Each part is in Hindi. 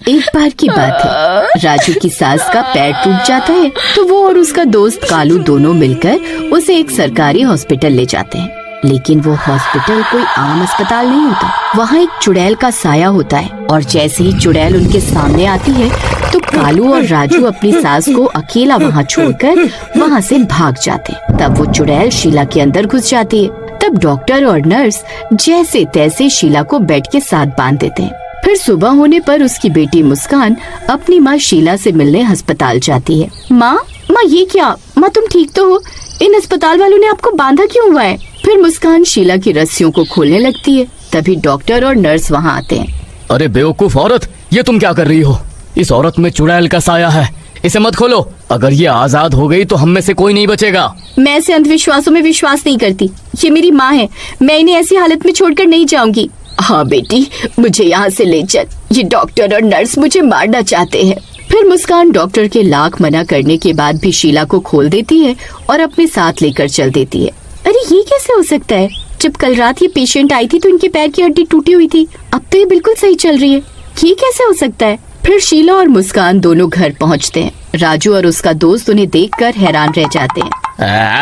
एक बार की बात है, राजू की सास का पैर टूट जाता है तो वो और उसका दोस्त कालू दोनों मिलकर उसे एक सरकारी हॉस्पिटल ले जाते हैं। लेकिन वो हॉस्पिटल कोई आम अस्पताल नहीं होता। वहाँ एक चुड़ैल का साया होता है और जैसे ही चुड़ैल उनके सामने आती है तो कालू और राजू अपनी सास को अकेला वहाँ छोड़कर वहाँ से भाग जाते हैं। तब वो चुड़ैल शीला के अंदर घुस जाती है। तब डॉक्टर और नर्स जैसे तैसे शीला को बेड के साथ बांध देते हैं। फिर सुबह होने पर उसकी बेटी मुस्कान अपनी माँ शीला से मिलने अस्पताल जाती है। माँ ये क्या? माँ तुम ठीक तो हो? इन अस्पताल वालों ने आपको बांधा क्यों हुआ है? फिर मुस्कान शीला की रस्सियों को खोलने लगती है। तभी डॉक्टर और नर्स वहाँ आते हैं। अरे बेवकूफ औरत, ये तुम क्या कर रही हो? इस औरत में चुड़ैल का साया है, इसे मत खोलो। अगर ये आजाद हो गई तो हम में से कोई नहीं बचेगा। मैं ऐसे अंधविश्वासों में विश्वास नहीं करती। ये मेरी माँ है, मैं इन्हें ऐसी हालत में छोड़कर नहीं जाऊंगी। हाँ बेटी, मुझे यहाँ से ले चल, ये डॉक्टर और नर्स मुझे मारना चाहते हैं। फिर मुस्कान डॉक्टर के लाख मना करने के बाद भी शीला को खोल देती है और अपने साथ लेकर चल देती है। अरे ये कैसे हो सकता है? जब कल रात ये पेशेंट आई थी तो इनके पैर की हड्डी टूटी हुई थी, अब तो ये बिल्कुल सही चल रही है। ये कैसे हो सकता है? फिर शीला और मुस्कान दोनों घर पहुँचते हैं। राजू और उसका दोस्त उन्हें देखकर हैरान रह जाते हैं।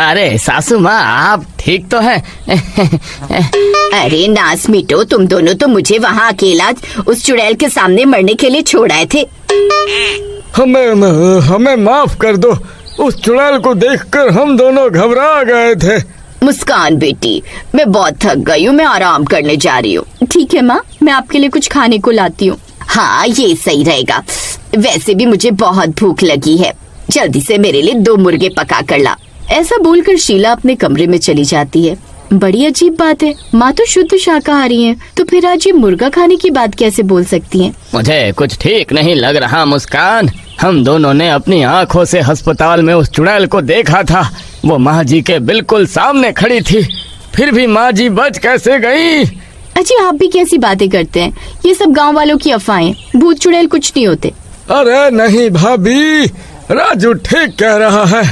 अरे सासू माँ, आप ठीक तो हैं? अरे नास मिटो, तुम दोनों तो मुझे वहाँ अकेला उस चुड़ैल के सामने मरने के लिए छोड़ आए थे। हमें माफ कर दो, उस चुड़ैल को देखकर हम दोनों घबरा गए थे। मुस्कान बेटी, मैं बहुत थक गई हूँ, मैं आराम करने जा रही हूँ। ठीक है माँ, मैं आपके लिए कुछ खाने को लाती हूँ। हाँ ये सही रहेगा, वैसे भी मुझे बहुत भूख लगी है। जल्दी से मेरे लिए 2 मुर्गे पका कर ला। ऐसा बोलकर शीला अपने कमरे में चली जाती है। बड़ी अजीब बात है, माँ तो शुद्ध शाकाहारी हैं, तो फिर आज ये मुर्गा खाने की बात कैसे बोल सकती हैं? मुझे कुछ ठीक नहीं लग रहा मुस्कान। हम दोनों ने अपनी आँखों से अस्पताल में उस चुड़ैल को देखा था। वो माँ जी के बिल्कुल सामने खड़ी थी, फिर भी माँ जी बच कैसे गई? अजी आप भी कैसी बातें करते हैं? ये सब गाँव वालों की अफवाहें, भूत चुड़ैल कुछ नहीं होते। अरे नहीं भाभी, राजू ठीक कह रहा है।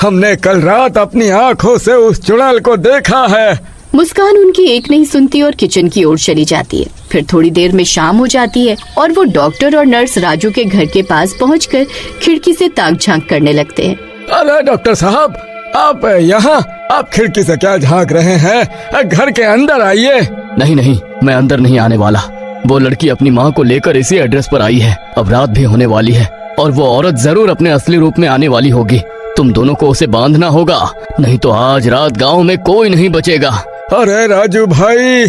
हमने कल रात अपनी आँखों से उस चुड़ैल को देखा है। मुस्कान उनकी एक नहीं सुनती और किचन की ओर चली जाती है। फिर थोड़ी देर में शाम हो जाती है और वो डॉक्टर और नर्स राजू के घर के पास पहुंचकर खिड़की से ताक झांक करने लगते हैं। अरे डॉक्टर साहब, आप यहाँ? आप खिड़की से क्या झांक रहे हैं? घर के अंदर आइए। नहीं, मैं अंदर नहीं आने वाला। वो लड़की अपनी माँ को लेकर इसी एड्रेस पर आई है। अब रात भी होने वाली है और वो औरत जरूर अपने असली रूप में आने वाली होगी। तुम दोनों को उसे बांधना होगा, नहीं तो आज रात गांव में कोई नहीं बचेगा। अरे राजू भाई,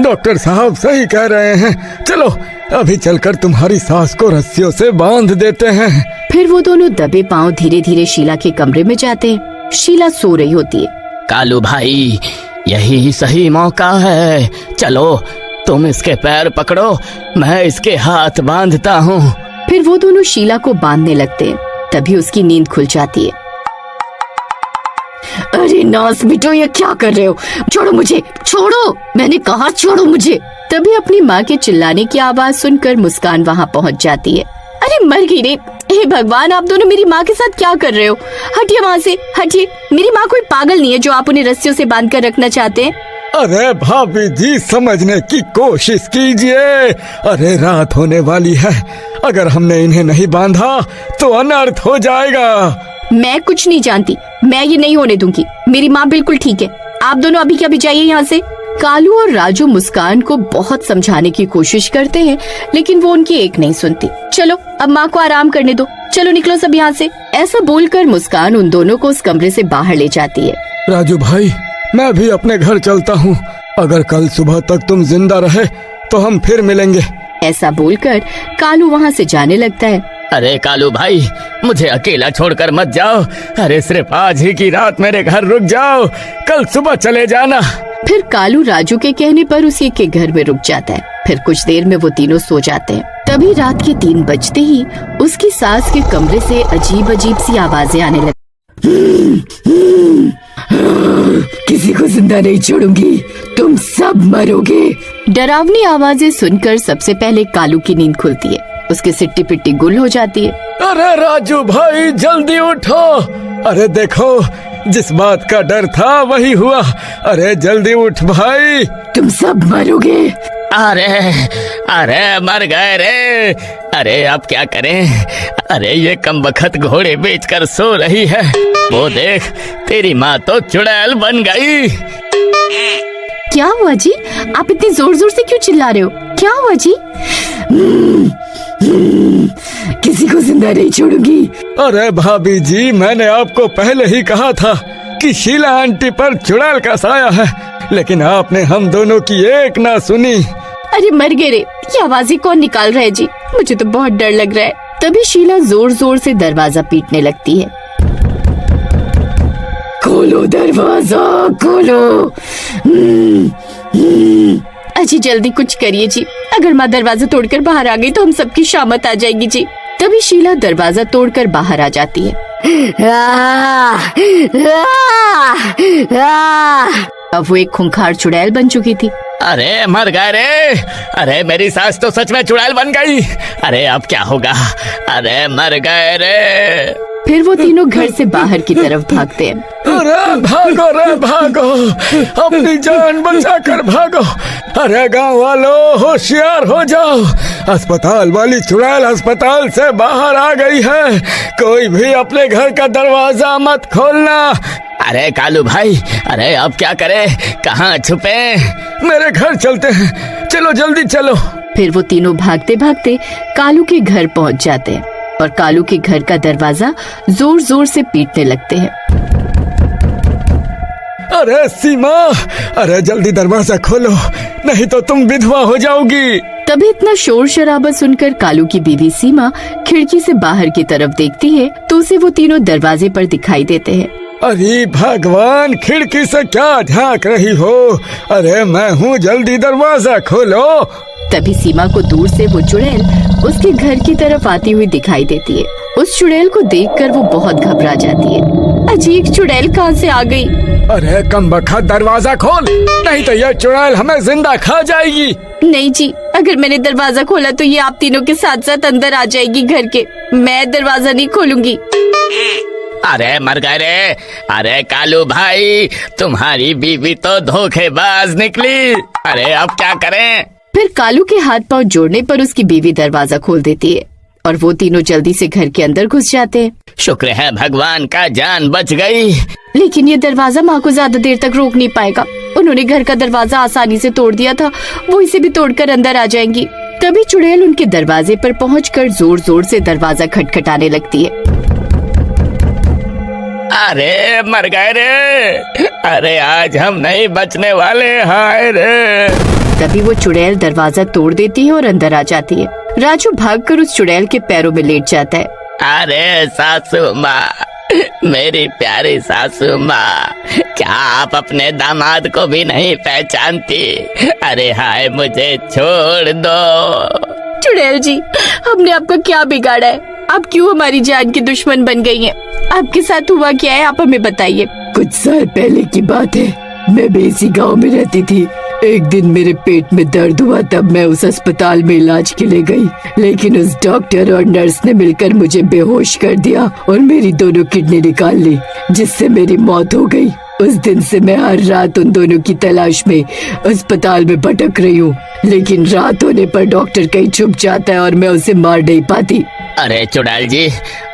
डॉक्टर साहब सही कह रहे हैं। चलो अभी चलकर तुम्हारी सास को रस्सियों से बांध देते हैं। फिर वो दोनों दबे पांव धीरे धीरे शीला के कमरे में जाते हैं। शीला सो रही होती है। कालू भाई, यही सही मौका है। चलो तुम इसके पैर पकड़ो, मैं इसके हाथ बांधता हूँ। फिर वो दोनों शीला को बांधने लगते हैं। तभी उसकी नींद खुल जाती है। अरे नास बिटो, ये क्या कर रहे हो? छोड़ो मुझे, छोड़ो, मैंने कहा छोड़ो मुझे। तभी अपनी माँ के चिल्लाने की आवाज सुनकर मुस्कान वहाँ पहुँच जाती है। अरे मर गई रे! हे भगवान, आप दोनों मेरी माँ के साथ क्या कर रहे हो? हटिए वहाँ से, हटिए। मेरी माँ कोई पागल नहीं है जो आप उन्हें रस्सियों से बांध कर रखना चाहते हैं। अरे भाभी जी, समझने की कोशिश कीजिए। अरे रात होने वाली है, अगर हमने इन्हें नहीं बांधा तो अनर्थ हो जाएगा। मैं कुछ नहीं जानती, मैं ये नहीं होने दूंगी। मेरी माँ बिल्कुल ठीक है। आप दोनों अभी क्या भी जाइए यहाँ से। कालू और राजू मुस्कान को बहुत समझाने की कोशिश करते हैं, लेकिन वो उनकी एक नहीं सुनती। चलो अब माँ को आराम करने दो, चलो निकलो सब यहाँ से। ऐसा बोलकर मुस्कान उन दोनों को उस कमरे से बाहर ले जाती है। राजू भाई, मैं भी अपने घर चलता हूँ। अगर कल सुबह तक तुम जिंदा रहे तो हम फिर मिलेंगे। ऐसा बोलकर कालू वहाँ से जाने लगता है। अरे कालू भाई, मुझे अकेला छोड़कर मत जाओ। अरे सिर्फ आज ही की रात मेरे घर रुक जाओ, कल सुबह चले जाना। फिर कालू राजू के कहने पर उसी के घर में रुक जाता है। फिर कुछ देर में वो तीनों सो जाते हैं। तभी रात के 3 बजते ही उसकी सास के कमरे से अजीब अजीब सी आवाजें आने लगी। किसी को जिंदा नहीं छोड़ूंगी, तुम सब मरोगे। डरावनी आवाजें सुनकर सबसे पहले कालू की नींद खुलती है। उसकी सिट्टी पिट्टी गुल हो जाती है। अरे राजू भाई, जल्दी उठो। अरे देखो, जिस बात का डर था वही हुआ। अरे जल्दी उठ भाई, तुम सब मरोगे। अरे मर गए रे। अरे अब क्या करें? अरे ये कमबख्त घोड़े बेचकर सो रही है। वो देख, तेरी माँ तो चुड़ैल बन गई। क्या हुआ जी? आप इतनी जोर जोर से क्यों चिल्ला रहे हो? क्या हुआ जी? किसी को जिंदा नहीं छोड़ूंगी। अरे भाभी जी, मैंने आपको पहले ही कहा था कि शीला आंटी पर चुड़ैल का साया है, लेकिन आपने हम दोनों की एक ना सुनी। अरे मर गए रे, ये आवाजें कौन निकाल रहा है जी? मुझे तो बहुत डर लग रहा है। तभी शीला जोर जोर से दरवाजा पीटने लगती है। खोलो दरवाजा, खोलो। अजी जल्दी कुछ करिए जी, अगर माँ दरवाजा तोड़कर बाहर आ गई तो हम सबकी शामत आ जाएगी जी। तभी शीला दरवाजा तोड़कर बाहर आ जाती है। अब वो एक खूंखार चुड़ैल बन चुकी थी। अरे मर गए रे। अरे मेरी सास तो सच में चुड़ैल बन गई। अरे अब क्या होगा? अरे मर गए रे। फिर वो तीनों घर से बाहर की तरफ भागते हैं। अरे भागो रे भागो, अपनी जान बचा कर भागो। अरे गांव वालों, होशियार हो जाओ, अस्पताल वाली चुड़ैल अस्पताल से बाहर आ गई है। कोई भी अपने घर का दरवाजा मत खोलना। अरे कालू भाई, अरे अब क्या करें? कहाँ छुपे? मेरे घर चलते हैं, चलो जल्दी चलो। फिर वो तीनों भागते भागते कालू के घर पहुंच जाते हैं और कालू के घर का दरवाजा जोर जोर से पीटने लगते हैं। अरे सीमा, अरे जल्दी दरवाजा खोलो, नहीं तो तुम विधवा हो जाओगी। तभी इतना शोर शराबा सुनकर कालू की बीवी सीमा खिड़की से बाहर की तरफ देखती है तो उसे वो तीनों दरवाजे पर दिखाई देते हैं। अरे भगवान, खिड़की से क्या झांक रही हो? अरे मैं हूँ, जल्दी दरवाजा खोलो। तभी सीमा को दूर से वो चुड़ैल उसके घर की तरफ आती हुई दिखाई देती है। उस चुड़ैल को देखकर वो बहुत घबरा जाती है। अजीब चुड़ैल कहाँ से आ गई? अरे कमबख्त, दरवाजा खोल, नहीं तो यह चुड़ैल हमें जिंदा खा जाएगी। नहीं जी, अगर मैंने दरवाजा खोला तो ये आप तीनों के साथ साथ अंदर आ जाएगी घर के। मैं दरवाजा नहीं खोलूंगी। अरे मर गए रे। अरे कालू भाई, तुम्हारी बीवी तो धोखेबाज निकली। अरे अब क्या करें? फिर कालू के हाथ पांव जोड़ने पर उसकी बीवी दरवाजा खोल देती है और वो तीनों जल्दी से घर के अंदर घुस जाते हैं। शुक्र है भगवान का जान बच गई। लेकिन ये दरवाजा माँ को ज्यादा देर तक रोक नहीं पाएगा। उन्होंने घर का दरवाजा आसानी से तोड़ दिया था, वो इसे भी तोड़कर अंदर आ जाएंगी। तभी चुड़ैल उनके दरवाजे पर पहुंचकर जोर जोर से दरवाजा खटखटाने लगती है। अरे मर गए रे। अरे आज हम नहीं बचने वाले, हाय रे। तभी वो चुड़ैल दरवाजा तोड़ देती है और अंदर आ जाती है। राजू भागकर उस चुड़ैल के पैरों में लेट जाता है। अरे सासू माँ, मेरी प्यारी सासू माँ, क्या आप अपने दामाद को भी नहीं पहचानती? अरे हाय, मुझे छोड़ दो। चुड़ैल जी, हमने आपका क्या बिगाड़ा है? आप क्यों हमारी जान की दुश्मन बन गई हैं? आपके साथ हुआ क्या है, आप हमें बताइए। कुछ साल पहले की बात है, मैं भी इसी गाँव में रहती थी। एक दिन मेरे पेट में दर्द हुआ, तब मैं उस अस्पताल में इलाज के लिए गई, लेकिन उस डॉक्टर और नर्स ने मिलकर मुझे बेहोश कर दिया और मेरी दोनों किडनी निकाल ली, जिससे मेरी मौत हो गई। उस दिन से मैं हर रात उन दोनों की तलाश में अस्पताल में भटक रही हूँ, लेकिन रात होने पर डॉक्टर कहीं छुप जाता है और मैं उसे मार नहीं पाती। अरे चुड़ैल जी,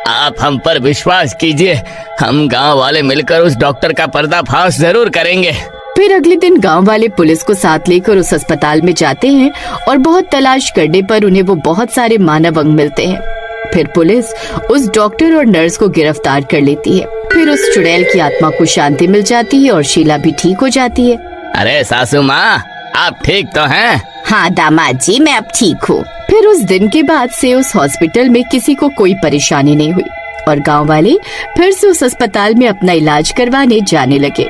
आप हम पर विश्वास कीजिए, हम गांव वाले मिलकर उस डॉक्टर का पर्दाफाश जरूर करेंगे। फिर अगले दिन गांव वाले पुलिस को साथ लेकर उस अस्पताल में जाते हैं और बहुत तलाश करने पर उन्हें वो बहुत सारे मानव अंग मिलते हैं। फिर पुलिस उस डॉक्टर और नर्स को गिरफ्तार कर लेती है। फिर उस चुड़ैल की आत्मा को शांति मिल जाती है और शीला भी ठीक हो जाती है। अरे सासू माँ, आप ठीक तो हैं? हाँ दामाद जी, मैं अब ठीक हूँ। फिर उस दिन के बाद से उस हॉस्पिटल में किसी को कोई परेशानी नहीं हुई और गांव वाले फिर से उस अस्पताल में अपना इलाज करवाने जाने लगे।